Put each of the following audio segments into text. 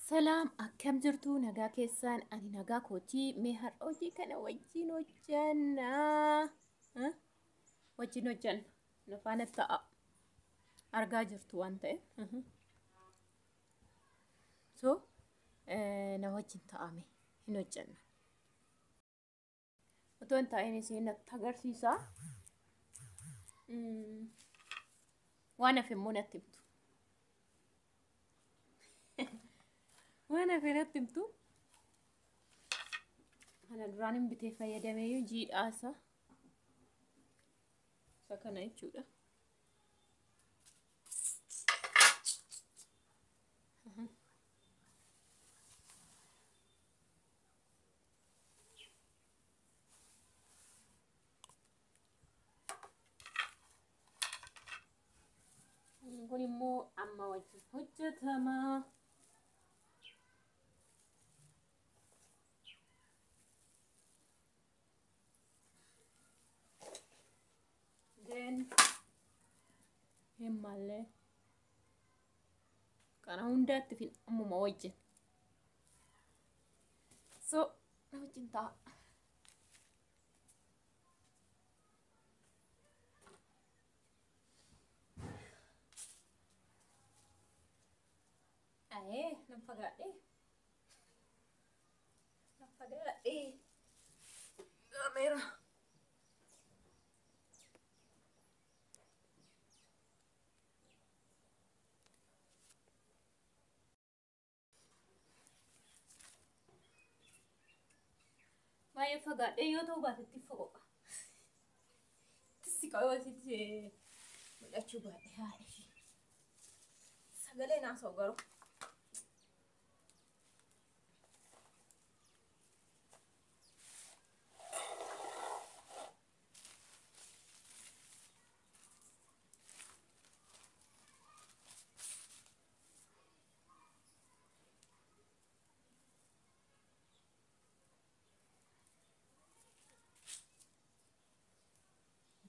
سلام أكم جرتو نجا كيسان أنا نجا كوتي مهر أوجي كنا وجينو جنة ها وجينو جن نفانا تأ أرجع جرتو أنت سو نوجين تأمي هنو جنة وتو أنت أيني سينا تغير سيسا وأنا في منى تبتو وأنا في نتبتو أنا دراني بتفا يدمي جيد آسا سكنا يجودا نقول مو أما وجه حجتها then himmalle kana hundaatti fin ammuma wajjin so na wajjin ta'a nan fagaadhe gameera baay'ee fagaadhe yoo ta'u baatetti foqoqa tissi qabee wasitti mul'achuu baadhe haadhe sagalee naasa'u garuu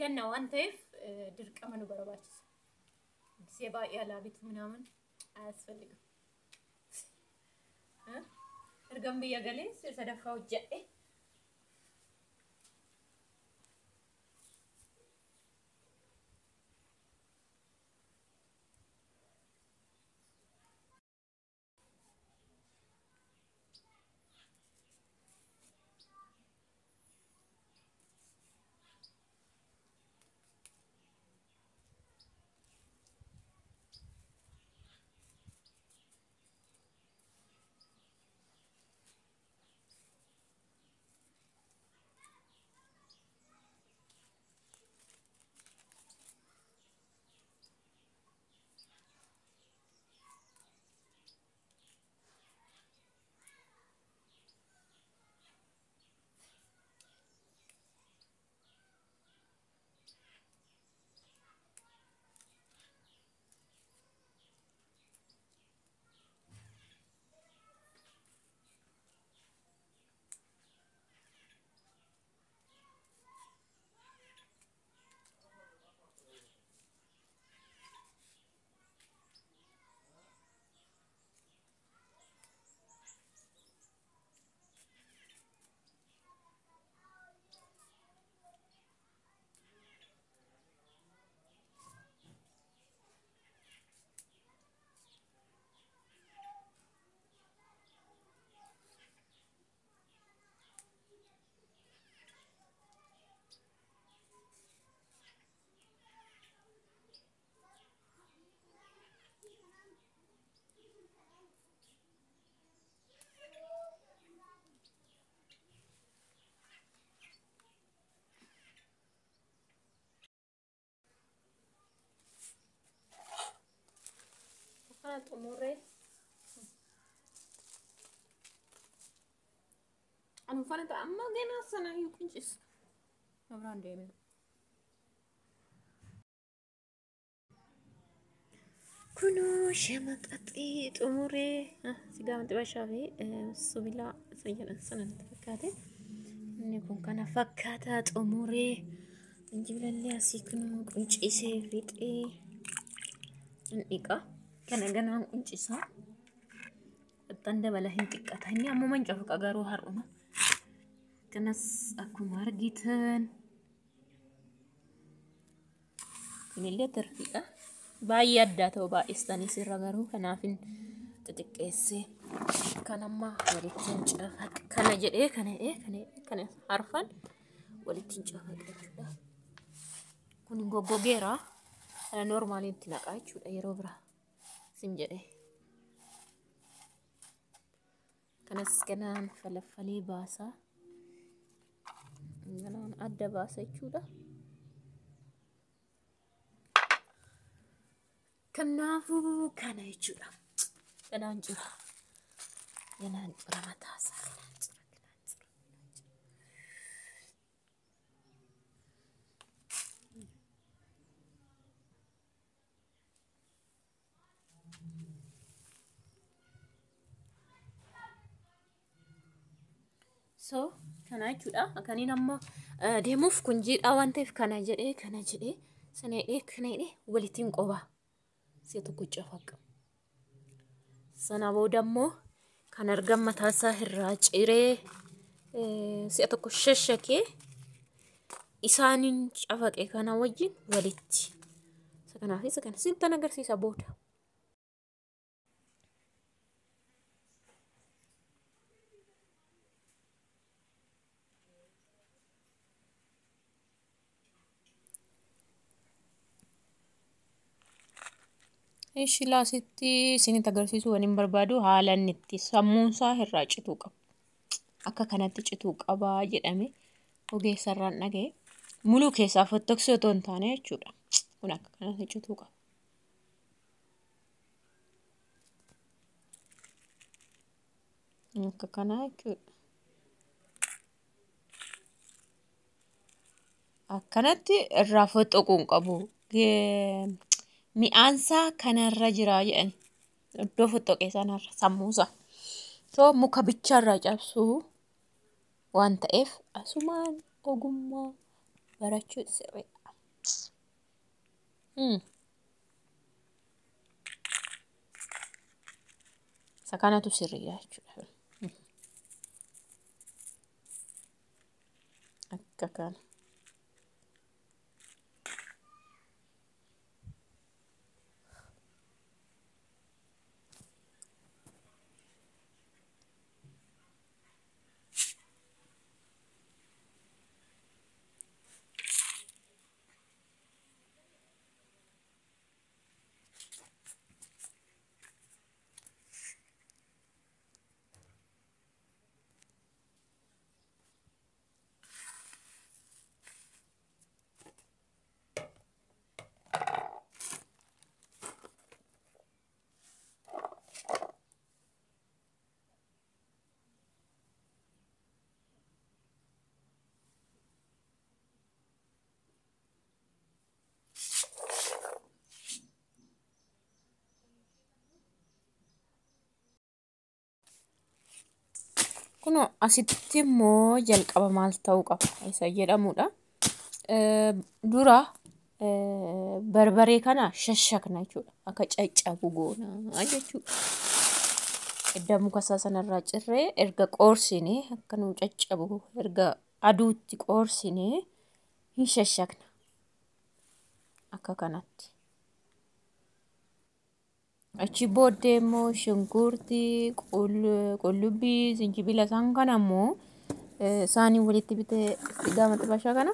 ganna waan ta'eef dirqama nu barbaachisa. Gisee baay'ee alaa bitu ምናምን አያስፈልግም. ergan biyya galee sadaffaa hojjedhe umure أنا فانت أما جينا سنة يمكن جس نبران ديمين كنو شمت أطيت أموري سيقام تباشا في الصبيلا سيجل سنة تفكاتي نكون كان فكاتات أموري نجيب للي أسيكنو كنش إيسي فيت إيه نيكا كان أجانا كنش إيسا tanda balahin tikkata inni ammoo mancaaf qagaruu har'uma kanas akkuma argitan kunillee tarfiidha baay'ee addaa ta'uu baay'istanii sirra garuu kanaafin xixiqqeessee kan amma walittiin cafaq kana jedhee kana harfan walittiin cafaqachuudha kun goggogeera kana normaaliin itti naqaa jechuudha yeroo biraa sim jedhee kanas ganaan falaffalee baasaa ganaan adda baasa jechuudha kanaafuu kana jechuudha ganaan jira mataasaa so kana jechuudha akaniin amma deemuuf kun jiidhaa waan ta'eef kana jedhee sana walitiin qobaa si'a tokko cafaqa sana boodammoo kan argam mataasaa irraa ciree si'a tokko shashakee isaanin cafaqee kana wajjin walitti sakanaaf isa kana sintan agarsiisa booda ishi laasitti isinit agarsiisu waan hin barbaadu haalan itti sammuunsaa irraa cituu qaba akka kanatti cituu qabaa jedhame ogeessarraan dhaga'e muluu keessaa fottoksii otoo hin taane jechuudha kun akka kanatti cituu qaba akka kanaa jechuudha akkanatti irraa fottoquun qabu mi'aansaa kanarra jira jedhani iddoo fottoqee sanarra sammuusa so muka bicharraa cabsuu waan ta'eef asumaan ogummaa barachuu sirriidha sakanatu sirriidha jechuudha akka kana kuno asitti immoo jalqaba maal ta'uu qaba isa jedhamudha dura barbaree kana shashakna jechuudha akka caccabu goona jechuudha edda muka sanarraa cirree erga qoorsinee akka nu caccabu erga aduutti qoorsinee hin shashakna akka kanatti achi booddee immoo shunkurtii qullubbii zinjibila isaan kana immoo isaanii walitti bitee gama xibashaa kana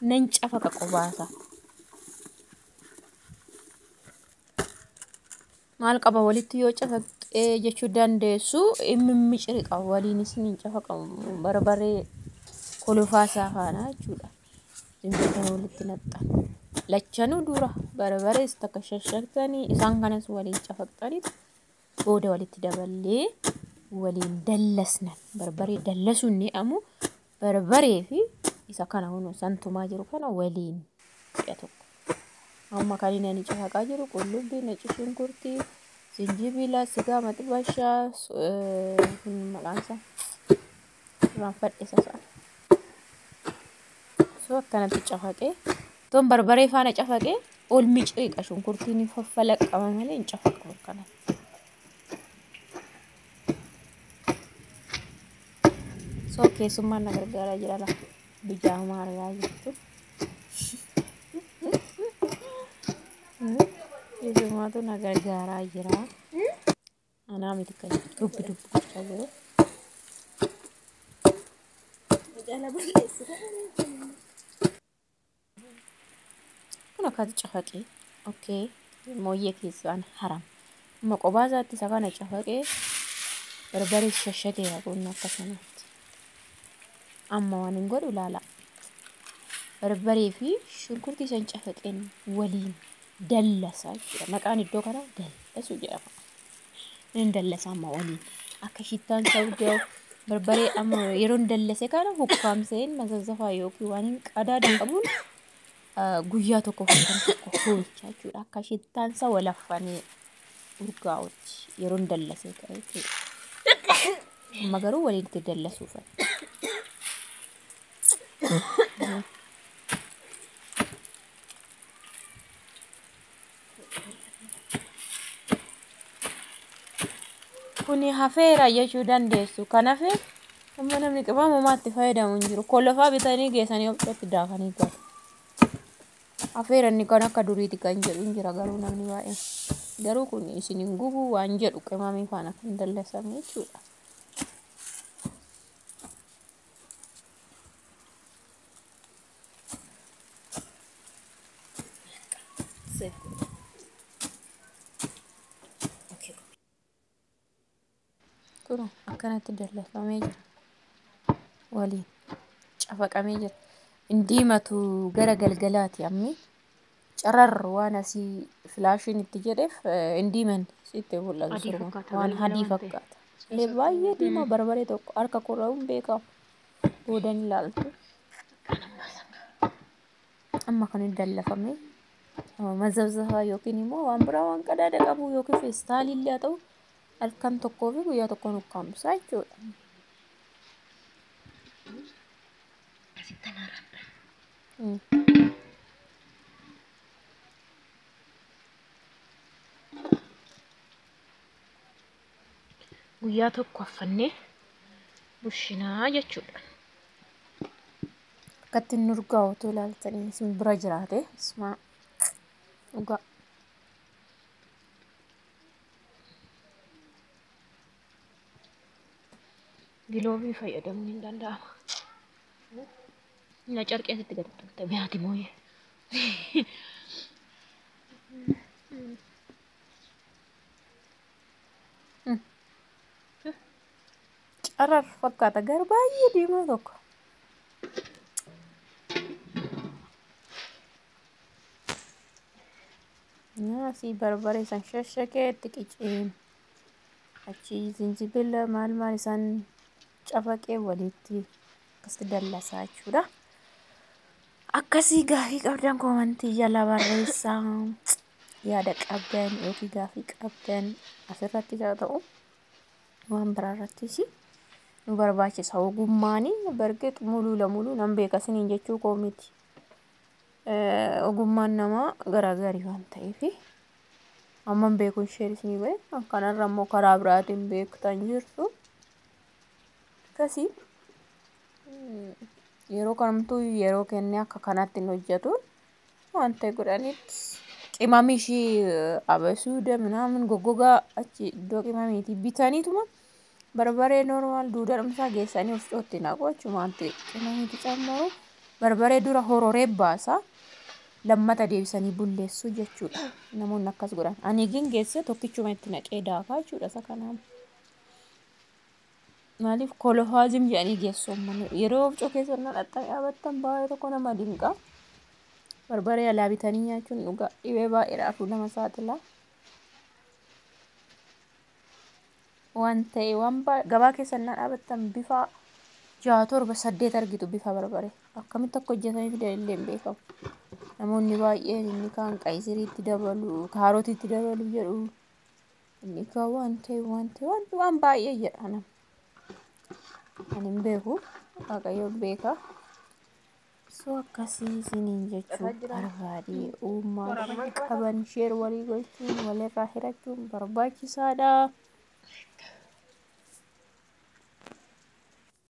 nan cafaqa qobaasa maal qaba walitti yoo cafaqee jechuu dandeessu immimiciri qaba waliin isin cafaqa barbaree kolofaasaa faana jechuudha zinjibila walitti naxxan lachanuu dura barbarees takka shashaktanii isaan kanas waliin cafaqxanii booda walitti daballee waliin dallasnan barbaree dallasuun ni amu barbaree fi isa kana hunu santumaa jiru kana waliin jedhu amma kalina ni cafaqaa jiru qullubbii nacci shunkurtii zinjibila sigaa maxibashaa maqaansa raanfadhe sasa so akkanatti cafaqee ton barbaree faana cafaqee ol miciriqa shunkurtiin faffalaqqama malee hin cafaqamu kanatti soo keessummaan na gargaaraa jira la bijaamaa argaa jirtu. Keessummaatu na gargaaraa jira. Anaa miti kan dubbi gochaa jiru. Kun akkas cafaqee okay mooyyee keessaan haram. Amma qophaa isaatti isa kana cafaqee barbaree shashshateera qonna akkasumatti. Amma waan hin godhu ilaala. Barbaree fi shunkurtii san cafaqeen waliin dallasaa jechuudha. Maqaan iddoo kanaa dallasuu jedhama. Inni dallasa amma waliin akka shittaan ta'u barbaree amma yeroo dallasee kana hukkaamseen mazazzafaa yookiin waan hin qadaada qabuun guyyaa tokko fudhatan tokko hoolchaa jechuudha. Akka shittaan isa walaffanii urgaa'utti yeroo dallasee ka'e jechuudha. Amma garuu waliin itti dallasuufan. Kuni hafeera jechuu dandeessu. Kan hafe amma namni qibamummaatti fayyadamu hin jiru. Kollofaa bitanii geessanii obxootti daakanii gatu. Hafeera inni kan akka duriiti kan jedhu hin jira garuu namni baay'een. Garuu kun isin hin gubu waan jedhu qimamii faana kan dallasame jechuudha. Kun akkanatti dallasfamee jira. Waliin cafaqamee jira. Indiimatu gara galgalaati ammi. Carar waan asii filaashiin itti jedheef indiiman sitti mul'atu suruma waan adii fakkaata. Illee baay'ee diimaa barbaree tokko harka korra'uun beekamu. Boodan ilaaltu. Amma kan dallafame mazabzafaa yookiin immoo waan biraa waan qadaada qabu yookiin feestaalii illee haa ta'u halkan tokkoo fi guyyaa tokkoon ukkaamsaa jechuudha. Guyyaa tokko affannee bushinaa jechuudha. Akkatti inni urgaa'u otoo ilaaltanii isin bira jiraate isuma dhugaa. Giloobii fayyadamuun hin danda'ama. Na carqee asitti gadi tuqte mi'aati mooyee. Carar fakkaata garuu baay'ee diimaa tokko. Nyaasi barbaree san shashshakee itti qiceen achi zinjibila maal isaan cafaqee walitti akkasitti dallasaa jechuudha. Akkasii gaafii qabdan koomantii jala barreessaa. Yaada qabdan yookiin gaafii qabdan asirratti haa ta'u waan biraarrattis nu barbaachisa. Ogummaanii barqeex muluu nan beeka isiniin jechuu koo miti. Ogummaan namaa garaagarii waan ta'eef amma beekuun isheen isinii bahe kanarra immoo karaa biraatiin beektan jirtu. Akkasii yeroo kanamtuu yeroo kennee akka kanaatti hin hojjetu waan ta'e godhanitti qimamii ishii abasuuda minaamin goggogaa achi iddoo qimamiitii bitaniituma barbaree normaal duudadhumsaa geessanii of cootti naqu achumaan ta'e qimamiitii cammaru barbaree dura hororee baasa. Lammata deebisanii bulleessuu jechuudha. Namoonni akkas godhan. Ani gin geesse tokkichuma itti naqee daakaa jechuudha isa kanaan. Maaliif kolofaazim jedhanii geessu uummanni yeroo ofcoo keessa dhadhaa'ee dhaabattan baay'ee tokko nama dinqa. Barbaree alaa bitanii nyaachuun dhugaa dhibee baay'eedhaafuu nama saaxila. Waan ta'e waan gabaa keessa dhaabattan bifa 6-7 argitu bifa barbaree. Akkamitti akka hojjetanii fidan hin beekamu. Namoonni baay'een inni kaan qaysiriitti dabalu, kaarootiitti dabalu jedhu. Inni kaan waan baay'ee jedha nama. Ani hin beeku, Waaqayyo beeka. So akkasii isiniin jechuu barbaade uumaa qaban sheer walii gochuun walirraa hirachuun barbaachisaadha.